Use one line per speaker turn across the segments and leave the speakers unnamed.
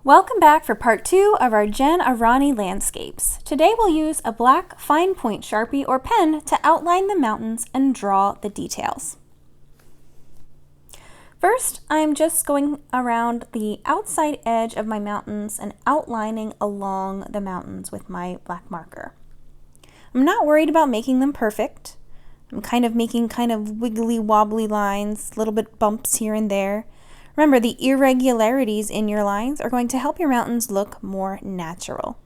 Welcome back for part 2 of our Aranyi Landscapes. Today we'll use a black fine point Sharpie or pen to outline the mountains and draw the details. First, I'm just going around the outside edge of my mountains and outlining along the mountains with my black marker. I'm not worried about making them perfect. I'm making wiggly wobbly lines, little bit bumps here and there. Remember, the irregularities in your lines are going to help your mountains look more natural.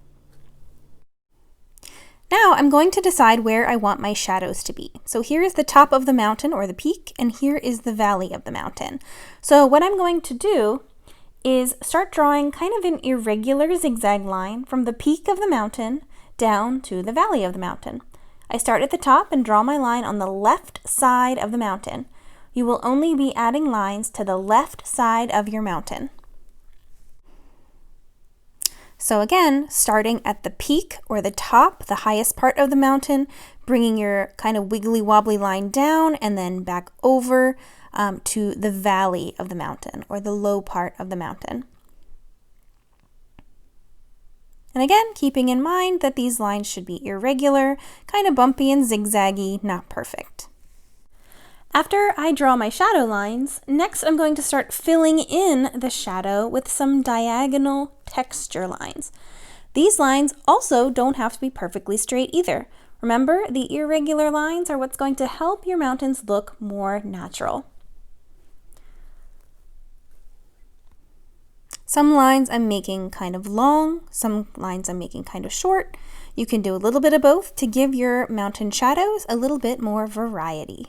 Now I'm going to decide where I want my shadows to be. So here is the top of the mountain or the peak, and here is the valley of the mountain. So what I'm going to do is start drawing kind of an irregular zigzag line from the peak of the mountain down to the valley of the mountain. I start at the top and draw my line on the left side of the mountain. You will only be adding lines to the left side of your mountain. So again, starting at the peak or the top, the highest part of the mountain, bringing your kind of wiggly wobbly line down and then back over to the valley of the mountain or the low part of the mountain. And again, keeping in mind that these lines should be irregular, kind of bumpy and zigzaggy, not perfect. After I draw my shadow lines, next I'm going to start filling in the shadow with some diagonal texture lines. These lines also don't have to be perfectly straight either. Remember, the irregular lines are what's going to help your mountains look more natural. Some lines I'm making kind of long, some lines I'm making kind of short. You can do a little bit of both to give your mountain shadows a little bit more variety.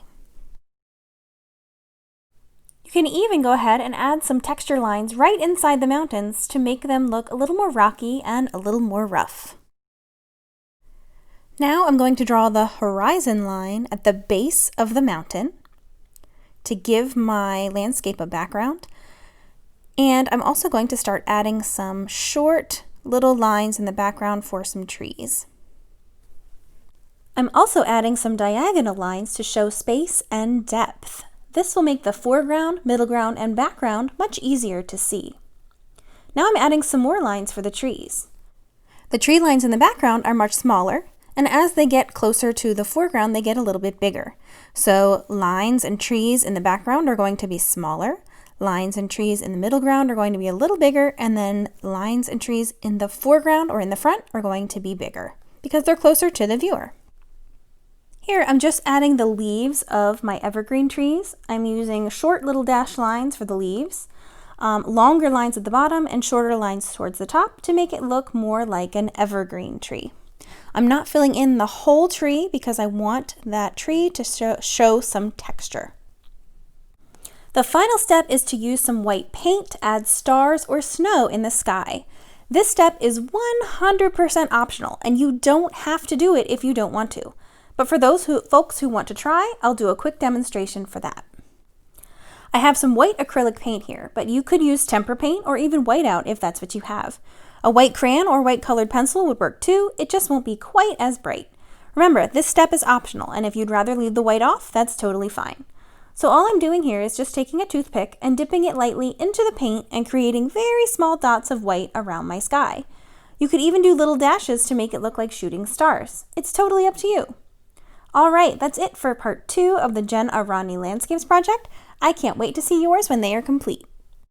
You can even go ahead and add some texture lines right inside the mountains to make them look a little more rocky and a little more rough. Now I'm going to draw the horizon line at the base of the mountain to give my landscape a background. And I'm also going to start adding some short little lines in the background for some trees. I'm also adding some diagonal lines to show space and depth. This will make the foreground, middle ground, and background much easier to see. Now I'm adding some more lines for the trees. The tree lines in the background are much smaller, and as they get closer to the foreground, they get a little bit bigger. So lines and trees in the background are going to be smaller, lines and trees in the middle ground are going to be a little bigger, and then lines and trees in the foreground or in the front are going to be bigger because they're closer to the viewer. Here, I'm just adding the leaves of my evergreen trees. I'm using short little dash lines for the leaves, longer lines at the bottom and shorter lines towards the top to make it look more like an evergreen tree. I'm not filling in the whole tree because I want that tree to show some texture. The final step is to use some white paint to add stars or snow in the sky. This step is 100% optional, and you don't have to do it if you don't want to. But for those folks who want to try, I'll do a quick demonstration for that. I have some white acrylic paint here, but you could use tempera paint or even whiteout if that's what you have. A white crayon or white colored pencil would work too, it just won't be quite as bright. Remember, this step is optional, and if you'd rather leave the white off, that's totally fine. So all I'm doing here is just taking a toothpick and dipping it lightly into the paint and creating very small dots of white around my sky. You could even do little dashes to make it look like shooting stars. It's totally up to you. All right, that's it for part 2 of the Aranyi Landscapes project. I can't wait to see yours when they are complete.